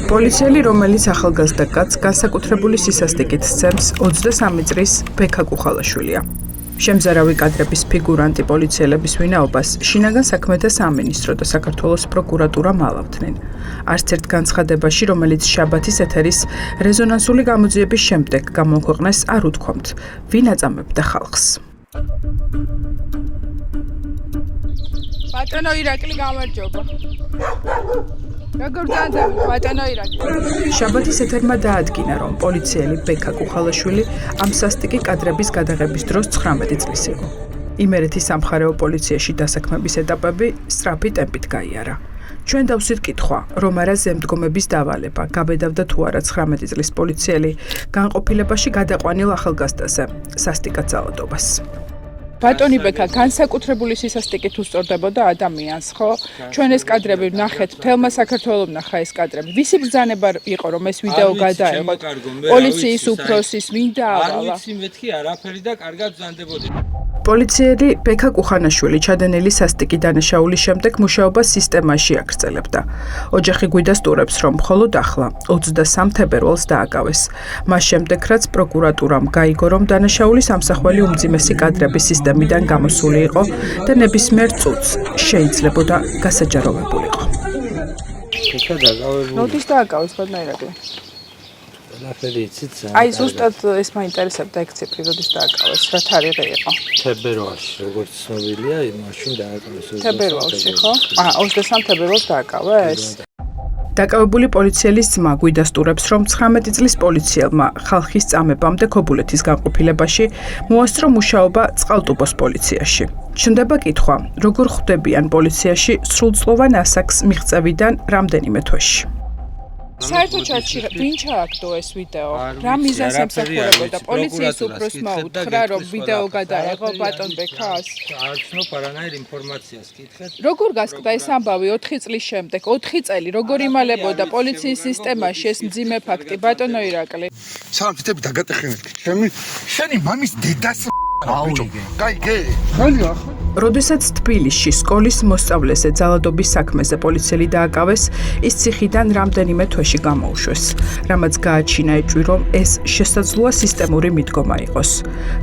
პოლიციელი, რომელიც ახალგაზრდა კაცს განსაკუთრებული სისასტიკით სცემს 23 წლის ბექა კუხალაშვილია. შემზარავი კადრების ფიგურანტი პოლიციელების ვინაობას შინაგან საქმეთა სამინისტრო და საქართველოს პროკურატურა მალავდნენ. არც ერთ განცხადებაში, რომელიც შაბათის ეთერის რეზონანსული გამოძიების შემდეგ გამოქვეყნეს, არ უთქვამთ, ვინ აწამებდა ხალხს. ბატონო ირაკლი გამარჯობა. როგორ განძაბი ბატონო ირაკლი. შაბათის ეთერმა დაადგინა, რომ პოლიციელი ბექა კუხალაშვილი ამ სასტიკი კადრების გადაღების დროს 19 წლის იყო. იმერეთის სამხარეო პოლიციაში დასაქმების ეტაპები სწრაფი ტემპით გაიარა. ჩვენ დავსვით კითხვა, რომ არა ზემდგომების დავალება გაბედავდა თუ არა 19 წლის პოლიციელი განყოფილებაში გადაყვანილ ახალგაზრდაზე სასტიკად ძალადობას. ბატონი ბექა განსაკუთრებული სისასტიკით უსწორდებოდა ადამიანს, ხო? ჩვენ ეს კადრები ვნახეთ, მთელმა საქართველოს ვნახა ეს კადრები. ვისი ბრძანება იყო, რომ ეს ვიდეო გადაეღოთ? პოლიციის უფროსის ვინ დაავალა? არ ვიცი მეთქი არაფერი და კარგად ბრძანდებოდი. პოლიციელი ბექა კუხანაშვილი ჩადენილი სასტიკი დანაშაულის შემდეგ მუშაობას სისტემაში აგრძელებდა. ოჯახი გვიდასტურებს, რომ მხოლოდ ახლა 23 თებერვალს დააკავეს. მას შემდეგ, რაც პროკურატურამ გაიგო, რომ დანაშაულის ამსახველი უმძიმესი კადრების სისტემიდან გამოსული იყო და ნებისმიერ წუთს შეიძლებოდა გასაჯაროვებულიყო. როდის დააკავეს ბატონო ირაკლი? აი ზუსტად ეს მაინტერესებდა ეგ ციფრი, როდის დააკავეს, რა თარიღი იყო? თებერვალში, როგორც ცნობილია, მაშინ დააკავეს. თებერვალში, ხო? 23 თებერვალს დააკავეს? დაკავებული პოლიციელის ძმა გვიდასტურებს, რომ 19 წლის პოლიციელმა ხალხის წამებამდე ქობულეთის განყოფილებაში მოასწრო მუშაობა წყალტუბოს პოლიციაში. ჩნდება კითხვა, როგორ ხვდებიან პოლიციაში სრულწლოვან ასაკს მიღწევიდან რამდენიმე თვეში. საერთოდ ჩატში ვინ ჩააგდო ეს ვიდეო? რა მიზანს ემსახურებოდა? პოლიციის უფროსმა უთხრა, რომ ვიდეო გადაეღო ბატონ ბექას? არ ვცნობ არანაირ ინფორმაციას კითხეთ. როგორ გასკდა ეს ამბავი 4 წლის შემდეგ? 4 წელი როგორ იმალებოდა პოლიციის სისტემაში ეს მძიმე ფაქტი, ბატონო ირაკლი? სამ ფიტები დაგატეხინეთ. შენი მამის დედას ბიჭო. გაიგე? როდესაც თბილისში სკოლის მოსწავლეზე ძალადობის საქმეზე პოლიციელი დააკავეს, ის ციხიდან რამდენიმე თვეში გამოუშვეს, რამაც გააჩინა ეჭვი, რომ ეს შესაძლოა სისტემური მიდგომა იყოს.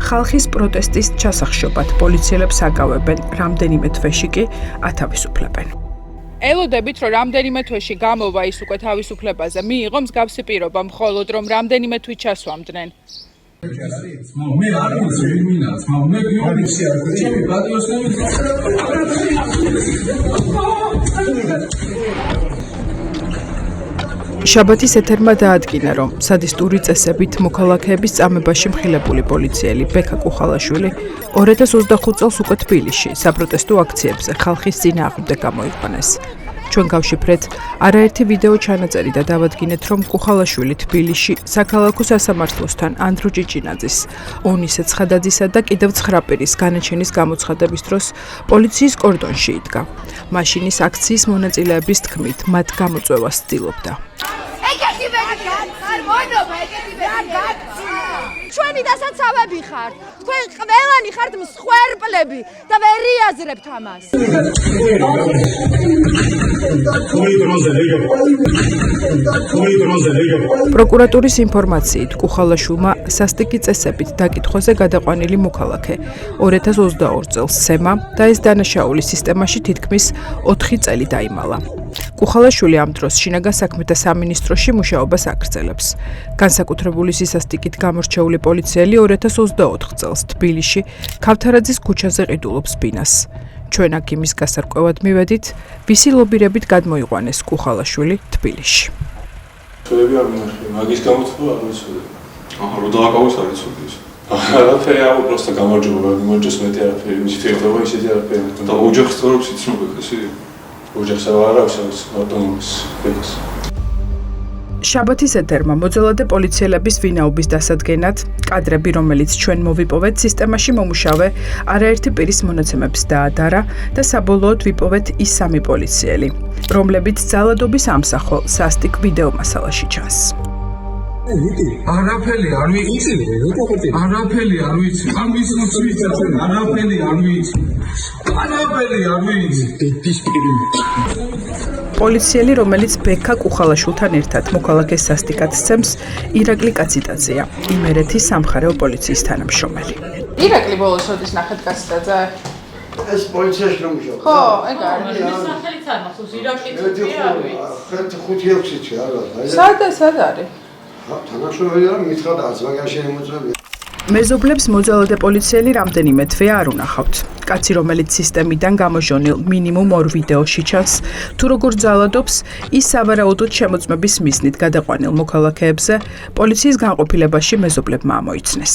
ხალხის პროტესტის ჩასახშობად პოლიციელებს აკავებენ, რამდენიმე თვეში კი ათავისუფლებენ. ელოდებით, რომ რამდენიმე თვეში გამოვა ის უკვე თავისუფლებაზე, მიიღო მსგავსი პირობა, მხოლოდ რომ რამდენიმე თვით ჩასვამდნენ. მე არ ვიცი ვინა, მე ვიცი არ ვიცი ბატონოსები. შაბათის ეთერმა დაადგინა, რომ სადისტური წესებით მოქალაქეების წამებაში მხილებული პოლიციელი ბექა კუხალაშვილი 2025 წელს უკვე თბილისში საპროტესტო აქციებზე ხალხის წინააღმდეგ გამოიყვანეს. ჩვენ გავშიფრეთ არაერთი ვიდეო ჩანაწერი და დავადგინეთ, რომ კუხალაშვილი თბილისში საქალაქო სასამართლოსთან ანდრო ჭიჭინაძის, ონისე ცხადაძისა და კიდევ 9 პირის განაჩენის გამოცხადების დროს პოლიციის კორდონში იდგა. მაშინის აქციის მონაწილეების თქმით, მათ გამოწვევას ცდილობდა. ჩვენი დასაცავები ხართ, თქვენ ყველანი ხართ მსხვერპლები და ვერ იაზრებთ ამას. პროკურატურის ინფორმაციით, კუხალაშვილმა სასტიკი წესებით დაკითხვაზე გადაყვანილი მოქალაქე 2022 წელს სცემა და ეს დანაშაული სისტემაში თითქმის 4 წელი დაიმალა. კუხალაშვილი ამ დროს შინაგან საქმეთა სამინისტროში მუშაობას აგრძელებს. განსაკუთრებული სისასტიკით გამორჩეული პოლიციელი 2024 წელს თბილისში ქავთარაძის ქუჩაზე ყიდულობს ბინას. ჩვენ აქ იმის გასარკვევად მივედით, ვისი ლობირებით გადმოიყვანეს კუხალაშვილი თბილისში. ჩვენები არ მინახე, მაგის გამოცხადა არ ვიცოდი. რო დააკავეს არ ვიცოდი ის. არაფერი არ უბრალოდ გამარჯობა, მიმოჯოს მეტი არაფერი, მისით ეხება ისეთი არაფერი. და ოჯახს წორობს იცნობთ ესე? ოჯახს არ აქვს ბატონის ბეკას. შაბათის ეთერმა მოძალადე პოლიციელების ვინაობის დასადგენად კადრები, რომელიც ჩვენ მოვიპოვეთ, სისტემაში მომუშავე არაერთი პირის მონაცემებს დაადარა და საბოლოოდ ვიპოვეთ ის 3 პოლიციელი, რომლებიც ძალადობის ამსახველ სასტიკ ვიდეო მასალაში ჩანს. არაფერი არ ვიცი. არაფერი არ ვიცი. ამ ის ვიცი. არაფერი არ ვიცი. არაფერი არ ვიცი. პოლიციელი, რომელიც ბექა კუხალაშვილთან ერთად მოქალაქეს სასტიკად სცემს, ირაკლი კაციტაძეა, იმერეთის სამხარეო პოლიციის თანამშრომელი. ირაკლი ბოლოს როდის ნახეთ კაციტაძე? ეს პოლიციაში რომ მუშაობ. ხო, ეგ არის. სახელიც არ მახსოვს, ირაკლი თუქი არ ვიცი. 5-6 სად არის? თანამშრომელი არა მითხრა და არც მაგარ შემოწმებია. მეზობლებს მოძალადე პოლიციელი რამდენიმე თვე არ უნახავთ. კაცი, რომელიც სისტემიდან გამოჟონილ მინიმუმ 2 ვიდეოში ჩანს, თუ როგორ ძალადობს, ის სავარაუდოდ შემოწმების მიზნით გადაყვანილ მოქალაქეებზე პოლიციის განყოფილებაში მეზობლებმა ამოიცნეს.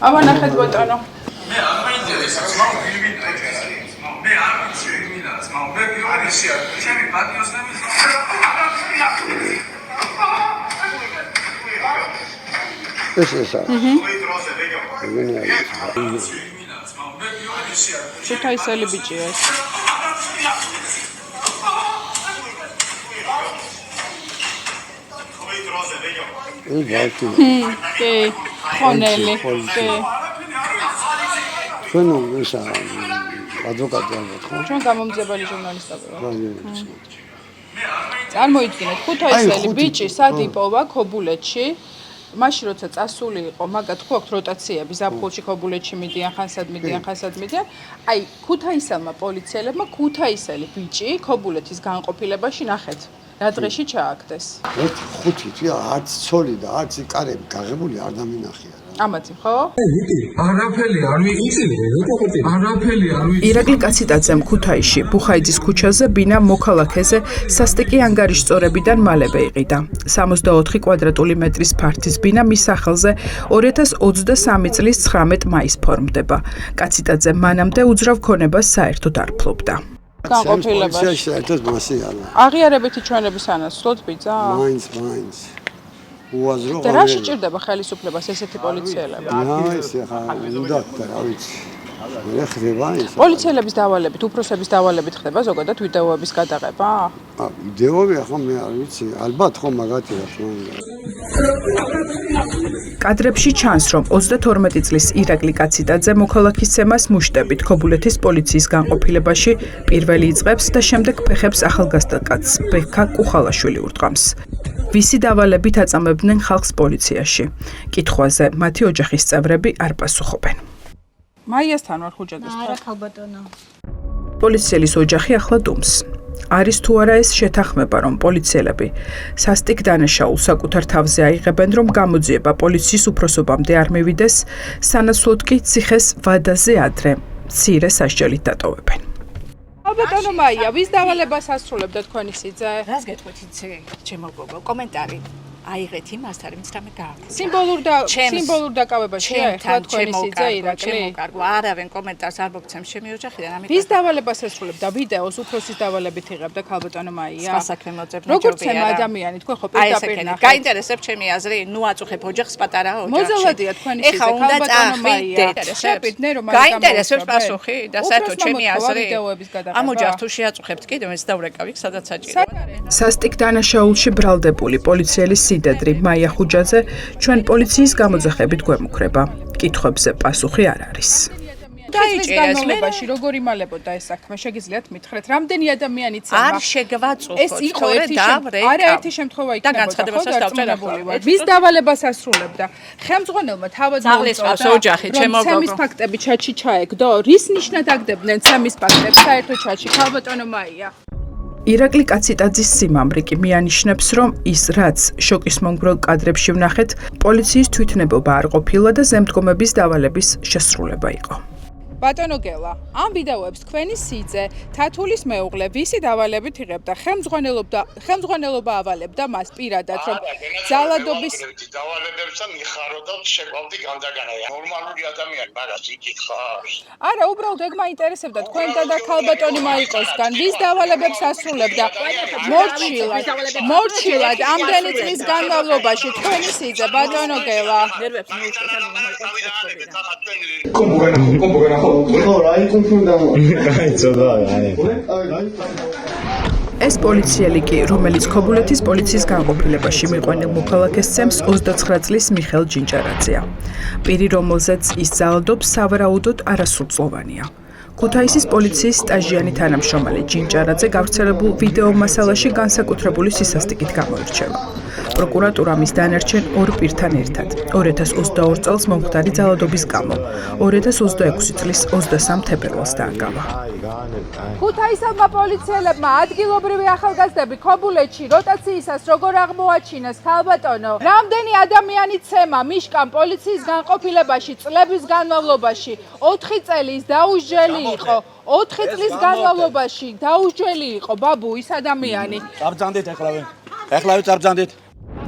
აბა ნახეთ ბატონო. მე არ მაინტერესებს, მაგ ფილმი დაიწერა. მე არ ვიცი ვინაც, მაგ მე არის ჩემი პატრიოტები. ეს შეთაისელი ბიჭია ეს. კი, ხონელი. კი. ჩვენ ისა ადვოკატი ალბათ ხო? ჩვენ გამომძებალი ჟურნალისტები ვართ. წარმოიდგინეთ, ხუთაისელი ბიჭი სად იპოვა ქობულეთში? მაშინ როცა წასული იყო, მაგათ ხო აქვს როტაციები, ზაფხულში ქობულეთში მიდიან, ხანსად მიდიან, ხანსად მიდიან. აი, ქუთაისელმა პოლიციელებმა ქუთაისელი ბიჭი ქობულეთის განყოფილებაში ნახეთ. რა დღეში ჩააგდეს? 1-5 არც ცოლი და არც იკარები გაღებული არ დამინახია. ამათი ხო? არაფერი არ ვიცი. არაფერი არ ვიცი. ირაკლი კაციტაძემ ქუთაისში, ბუხაიძის ქუჩაზე ბინა მოქალაქეზე სასტიკი ანგარიშწორებიდან მალევე იყიდა. 64 კვადრატული მეტრის ფართის ბინა მის სახელზე 2023 წლის 19 მაისს ფორმდება. კაციტაძე მანამდე უძრავ ქონებას საერთოდ არ ფლობდა. განყოფილებაში საერთოდ მასია. აღიარებითი ჩვენების ანაცვლოდ ბიძა? მაინც. უაზრო. და რა შეჭირდება ხელისუფლებას ესეთი პოლიციელები? ესე ხა უნდა რა ვიცი. მე ხდება ის. პოლიციელების დავალებით, უფროსების დავალებით ხდება ზოგადად ვიდეოების გადაღება? ვიდეოები ახლა მე არ ვიცი, ალბათ ხო მაგათია ხო. კადრებში ჩანს, რომ 32 წლის ირაკლი კაციტაძე მოქალაქის ცემას მუშტებით ქობულეთის პოლიციის განყოფილებაში პირველი იწყებს და შემდეგ ფეხებს ახალგაზრდა კაცს ბექა კუხალაშვილი ურტყამს. ვისი დავალებით აწამებდნენ ხალხს პოლიციაში? კითხვაზე მათი ოჯახის წევრები არ პასუხობენ. მაიასთან ვარ ხუჯადეს. არა ხალბატონო. პოლიციელის ოჯახი ახლა დუმს. არის თუ არა ეს შეთანხმება, რომ პოლიციელები სასტიკ დანაშაულს საკუთარ თავზე აიღებენ, რომ გამოძიება პოლიციის უფროსობამდე არ მივიდეს, სანაცვლოდ კი ციხეს ვადაზე ადრე მცირე სასჯელით დატოვებენ. ალბატონო მაია, ვის დავალებას ასრულებდა თქვენი სიძე? რას გეტყვით იცი, ჩემო გოგო, კომენტარი აიღეთ იმასთან, ვინც რამე გააკეთა. სიმბოლურ დაკავებაშია ახლა თქვენი სიძე ირაკლი? ჩემო არავენ კომენტარს არ მოგცემს ჩემი ოჯახიდან, ამიტომ ვის დავალებას ასრულებდა? ვიდეოს უფროსის დავალებით იღებდა ხალბატონო მაია? სასაქმე მოძებნი როგორც ემ ადამიანი, თქვენ ხო პირდაპირ ნახეთ. გაინტერესებს ჩემი აზრი, ნუ აწუხებ ოჯახს პატარა ოჯახში. მოძალადია თქვენი სიძე ხალბატონო მაია. შეპირდნე რომ გაინტერესებს პასუხი და საერთოდ ჩემი აზრი. ამ ოჯახს თუ შეაწუხებთ კიდე მეც დავრეკავი, სადაც საჭიროა. სასტიკ დანაშაულში ბრალდებული პოლიციელის სიდედრი მაია ხუჯაძე ჩვენ პოლიციის გამოძახებით გვემუქრება. კითხვებზე პასუხი არ არის. დაიჭერეს მე როგორ იმალებოდა ეს საქმე? შეგიძლიათ მითხრეთ, რამდენი ადამიანი ცემა? არ შეგვაწუხოთ. ეს იყო ერთი შემთხვევა იქნებოდა. და განცხადებასაც დავწერებული ვარ. ვის დავალებას ასრულებდა? ხელმძღვანელმა თავად ზაღლისყავს ოჯახი, ჩემო გოგო. ცემის ფაქტები ჩატში ჩაეგდო? რის ნიშნად აგდებდნენ ცემის ფაქტებს საერთო ჩატში? ხალბატონო მაია. ირაკლი კაციტაძის სიმამრი კი მიანიშნებს, რომ ის რაც შოკის მომგვრელ კადრებში ვნახეთ, პოლიციის თვითნებობა არ ყოფილა და ზემდგომების დავალების შესრულება იყო. ბატონო გელა, ამ ვიდეოებს თქვენი სიძე, თათულის მეუღლე, ვისი დავალებით იღებდა? ხელმძღვანელობა ავალებდა მას პირადად, რომ ძალადობის დავალებებს და მიხარობდა შეყვავდი განდაგანა. ნორმალური ადამიანი მაგას იკითხავს. არა, უბრალოდ ეგ მაინტერესებდა თქვენთან და ხალბატონი მაიკოსგან, ვის დავალებებს ასრულებდა? მორჩილად ამდენი წლის განმავლობაში თქვენი სიძე, ბატონო გელა. ხო, რა იქნება? აი, ცოტა, აი. ეს პოლიციელი კი, რომელიც ქობულეთის პოლიციის განყოფილებაში მიყვანილ მოქალაქეს ცემს 29 წლის მიხელ ჯინჯარაძეა. პირი, რომელზეც ის ძალადობს, სავარაუდოდ არასრულწლოვანია. ქუთაისის პოლიციის სტაჟიანი თანამშრომელი ჯინჯარაძე გავრცელებულ ვიდეო მასალაში განსაკუთრებული სისასტიკით გამოირჩევა. პროკურატურა მის დანარჩენ ორ პირთან ერთად 2022 წელს მომხდარი ძალადობის გამო 2026 წლის 23 თებერვალს დაანგავა. ქუთაისელმა პოლიციელებმა ადგილობრივი ახალგაზრდები ქობულეთში როტაციისას როგორ აღმოაჩინეს ქალბატონო, რამდენი ადამიანი ცემა მიშკამ პოლიციის განყოფილებაში წლების განმავლობაში 4 წელი დაუსჯელი იყო. 4 წლის განმავლობაში დაუსჯელი იყო ბაბუ ის ადამიანი. წაბძანდეთ ახლავე წაბძანდეთ.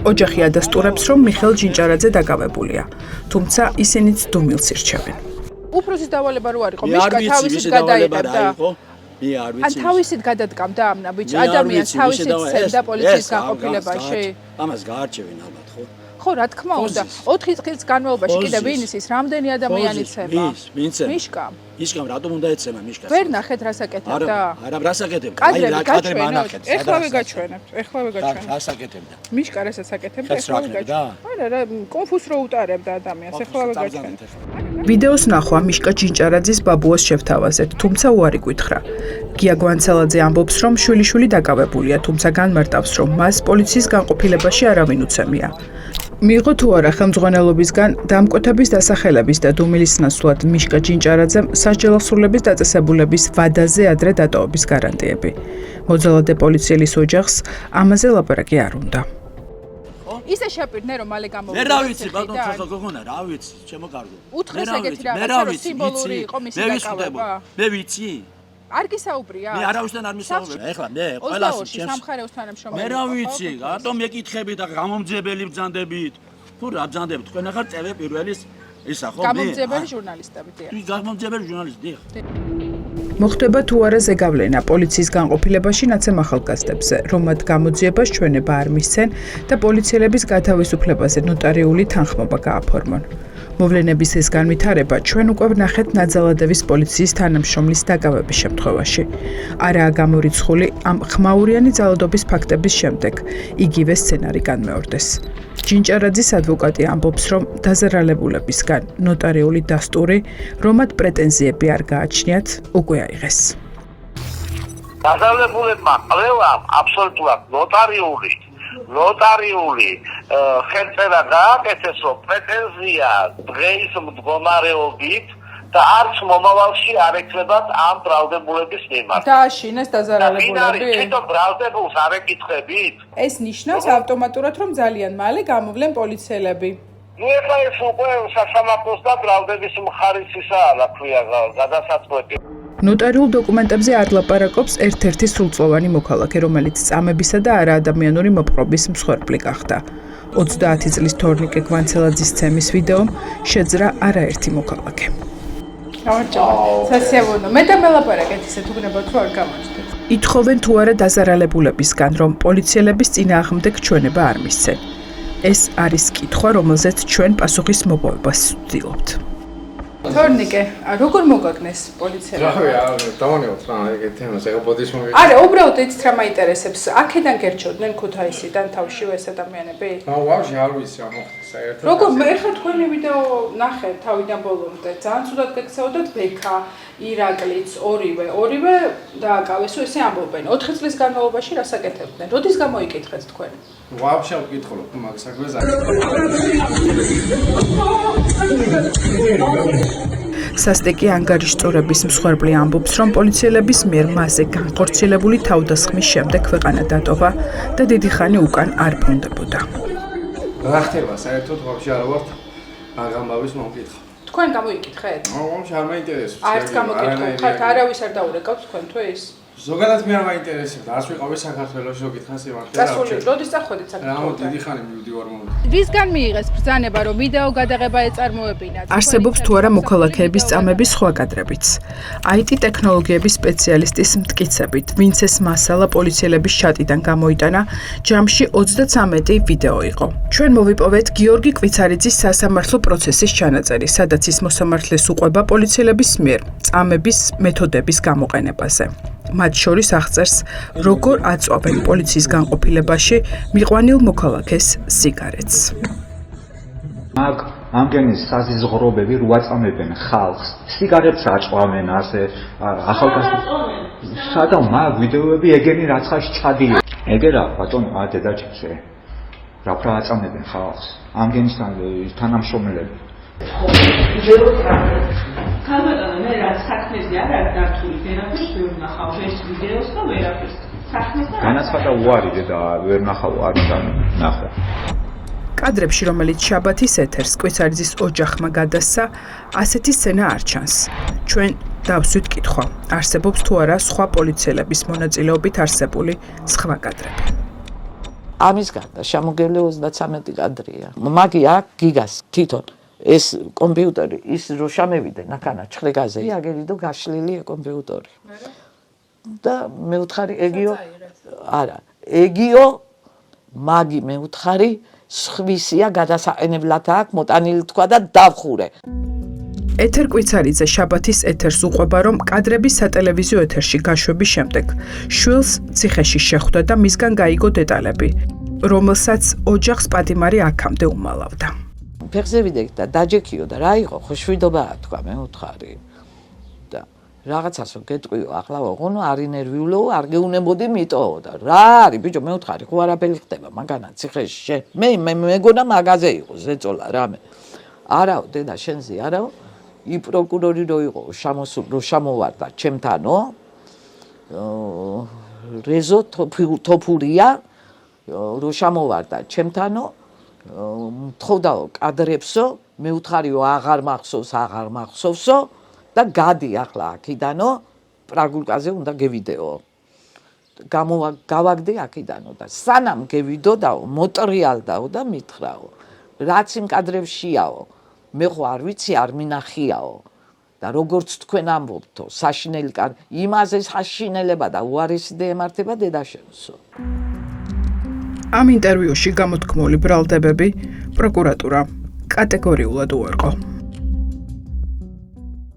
ოჯახი ადასტურებს, რომ მიხელ ჯინჯარაძე დაკავებულია, თუმცა ისინიც დუმილს ირჩევენ. უფროსის დავალება რო არისო, მიშკა თავისით გადაიღებდა. მე არ ვიცი. ან თავისით გადადგამდა ამ ბიჭ ადამიანს თავისით ცემდა პოლიციის განყოფილებაში. ამას გაარჩევენ ალბათ, ხო? ხო, რა თქმა უნდა. 4 წლის განმავლობაში კიდევ ვინ ის რამდენი ადამიანი ცემა? მიშკა. მიშკამ რატომ უნდა ეცემა მიშკას? ვერ ნახეთ რას აკეთებდა? არა, რას აკეთებდა? კადრები ანახეთ. ეხლავე გაჩვენებთ. რას აკეთებდა? მიშკა რასაც აკეთებდა, ეხლავე გაჩვენებთ. არა, კონფუს რო უტარებდა ადამიანს, ეხლავე გაჩვენებთ. ვიდეოს ნახვა მიშკა ჯინჯარაძის ბაბუას შევთავაზეთ, თუმცა უარი გითხრა. გია გვანცელაძე ამბობს, რომ შვილიშვილი დაკავებულია, თუმცა განმარტავს, რომ მას პოლიციის განყოფილებაში არავინ უცემია. მიიღო თუ არა ხელმძღვანელობისგან დამკვეთების დასახელების და დუმილის ნაცვლად მიშკა ჯინჯარაძემ სასჯელოსრულების დაწესებულების ვადაზე ადრე დატოვების გარანტიები. მოძალადე პოლიციელის ოჯახს ამაზე ლაპარაკი არ უნდა. ისე შეპირდნენ რომ მალე გამოვიდა. მე რა ვიცი, ბატონო ცოტა გოგონა, რა ვიცი, ჩემო კარგო. უთხრეს ეგეთი რაღაცა რომ სიმბოლური იყო მისი დაკავება. მე ვიცი. არ გისაუბრია? მე არავისთან არ მისაუბრე. ეხლა მე ყველას ჩემს სამხარეოს თანამშრომელი. მე რა ვიცი, რატომ ეკითხებით და გამომძებელი ბრძანდებით? თუ რა ბრძანდებით? თქვენ ახლა წევე პირველის ისა ხო? გამომძებელი ჟურნალისტები დიახ. გამომძებელი ჟურნალისტი. მოხდება თუ არა ზეგავლენა პოლიციის განყოფილებაში ნაცემ ახალგაზრდებზე, რომ მათ გამოძიებას ჩვენება არ მისცენ და პოლიციელების გათავისუფლებაზე ნოტარიული თანხმობა გააფორმონ. მოვლენების ეს განვითარება ჩვენ უკვე ვნახეთ ნაძალადევის პოლიციის თანამშრომლის დაკავების შემთხვევაში. არაა გამორიცხული ამ ხმაურიანი ძალადობის ფაქტების შემდეგ იგივე სცენარი განმეორდეს. ჯინჯარაძის ადვოკატი ამბობს, რომ დაზარალებულებისგან ნოტარიული დასტური, რომ მათ პრეტენზიები არ გააჩნიათ, უკვე აიღეს. დაზარალებულებმა ყველამ აბსოლუტურად ნოტარიული ხელწერა გააკეთეს, რომ პრეტენზია დღეის მდგომარეობით და არც მომავალში არ ექნებათ ამ ბრალდებულების მიმართ. დააშინეს დაზარალებულები? თვითონ ბრალდებულს არ ეკითხებით? ეს ნიშნავს ავტომატურად, რომ ძალიან მალე გამოვლენ პოლიციელები. ნუ ეხლა ეს უკვე სასამართლოს და ბრალდების მხარისისაა, რა ქვია, გადასაწყვეტი. ნოტარიულ დოკუმენტებზე არ ლაპარაკობს ერთ-ერთი სრულწლოვანი მოქალაქე, რომელიც წამებისა და არაადამიანური მოპყრობის მსხვერპლი გახდა. 30 წლის თორნიკე გვანცელაძის ცემის ვიდეომ შეძრა არაერთი მოქალაქე. სასიამოვნო. მე და მელაპარაკეთ ისე თუ გნებავთ რომ არ გამოჩნდეთ. ითხოვენ თუ არა დაზარალებულებისგან, რომ პოლიციელების წინააღმდეგ ჩვენება არ მისცენ. ეს არის კითხვა, რომელზეც ჩვენ პასუხის მოპოვებას ვცდილობთ. თორნიკე, როგორ მოგაგნეს პოლიციელები? რა დავანებოთ რა ეგეთ თემას, ეხა ბოდის მომიგე. არა, უბრალოდ იცით რა მაინტერესებს. აქედან გერჩევდნენ ქუთაისიდან თავშივე ეს ადამიანები? ვაფშე არ ვიცი რა მოხდა საერთოდ. როგორ მე ხა თქვენი ვიდეო ნახეთ თავიდან ბოლომდე. ძალიან ცუდად გექცეოდათ ბექა, ირაკლიც, ორივე დააკავეს, ესე ამბობენ. 4 წლის განმავლობაში რას აკეთებდნენ? როდის გამოიკითხეთ თქვენ? ვაფშე ვკითხულობ მაგ საქმეს. სასტიკი ანგარიშწორების მსხვერპლი ამბობს, რომ პოლიციელების მიერ მასზე განხორციელებული თავდასხმის შემდეგ ქვეყანა დატოვა და დიდი ხანი უკან არ ბრუნდებოდა. რა ხდება საერთოდ ვაფშე არ ვართ აღამბავის მომკითხა. თქვენ გამოიკითხეთ? ვაფშე არ მაინტერესებს. არც გამოკითხეთ, არავის არ დაურეკავთ თქვენთვის? ზოგადად მე არ მაინტერესებდა, არც ვიყავი საქართველოში, რო გითხან სიმართლე. გასული, როდის წახვედით საქართველოში? რა დიდი ხანი მივდივარ მომდი. რისგან მიიღეს ბრძანება, რომ ვიდეო გადაღება ეწარმოებინათ? არსებობს თუ არა მოქალაქეების წამების სხვა კადრებიც. IT ტექნოლოგიების სპეციალისტის მტკიცებით, ვინც ეს მასალა პოლიციელების ჩატიდან გამოიტანა, ჯამში 33 ვიდეო იყო. ჩვენ მოვიპოვეთ გიორგი კვიცარიძის სასამართლო პროცესის ჩანაწერი, სადაც ის მოსამართლეს უყვება პოლიციელების მიერ წამების მეთოდების გამოყენებაზე. მათ შორის აღწერს, როგორ აწვავენ პოლიციის განყოფილებაში მიყვანილ მოქალაქეს სიგარეტს. ამგენის საზიზღრობები რუაწამებენ ხალხს, სიგარეტს აწვავენ ასე ახალგაზრდა. სადამ მაგ ვიდეოები ეგენი რაცხაში ჩადიო. ეგერა ბატონო, დედაჭებზე. რა აწამებენ ხალხს, ამგენის თანამშრომლები. ქალბატონო, მე რაც საქმეზე არ არის დართული, ვერაფერს ვერ ვნახავ ეს ვიდეოს და ვერაფერს. საქმეზე განაცხადა უარი დედა, ვერ ვნახავ არის და ნახე. კადრებში, რომელიც შაბათის ეთერს კვიცარიძის ოჯახმა გადასცა, ასეთი სცენა არ ჩანს. ჩვენ დავსვით კითხვა, არსებობს თუ არა სხვა პოლიციელების მონაწილეობით არსებული სხვა კადრები. ამის გარდა შემოგევლე 33 კადრია. მაგი აქ გიგას თვითონ ეს კომპიუტერი ის რო შემევიდე ნახანა ჩხლეგაზე აგერიდო გაშლილია კომპიუტერი. და მეუთხარი ეგიო არა, ეგიო მაგი მეუთხარი სხვისია გადასაყენებლად აქ მოტანილი თქვა და დავხურე. ეთერ კვიცარიძე შაბათის ეთერს უყვება, რომ კადრების სატელევიზიო ეთერში გაშვების შემდეგ შვილს ციხეში შეხვდა და მისგან გაიგო დეტალები, რომელსაც ოჯახს პატიმარი აქამდე უმალავდა. ფეხზე ვიდექ და დაჯექიო და რა იყო, ხო შვიდობაა თქვა მეუთხარი. და რაღაცასო გეტყვიო, ახლა ოღონო არ ინერვიულო, არ გეუნებოდი მიტოო და რა არის ბიჭო მეუთხარი, ხო არაფერი ხდება მაგანა ციხეში. მე მეგონა მაგაზე იყო ზეწოლა რამე. არაო დედა შენზე არაო ი პროკურორი რო იყო რო შემოვარდა ჩემთანო რეზო თოფურია რო შემოვარდა ჩემთანო თხოვდაო კადრებსო მეუთხარიო აღარ მახსოვსო და გადი ახლა აქიდანო პრაგულკაზე უნდა გევიდეო გავაგდე აქიდანო და სანამ გევიდოდაო მოტრიალდაო და მითხრაო რაც იმ კადრებშიაო მე ხო არ ვიცი არ მინახიაო და როგორც თქვენ ამბობთო საშინელი იმაზე საშინელება და უარესი ემართება დედაშენსო. ამ ინტერვიუში გამოთქმული ბრალდებები პროკურატურა კატეგორიულად უარყო.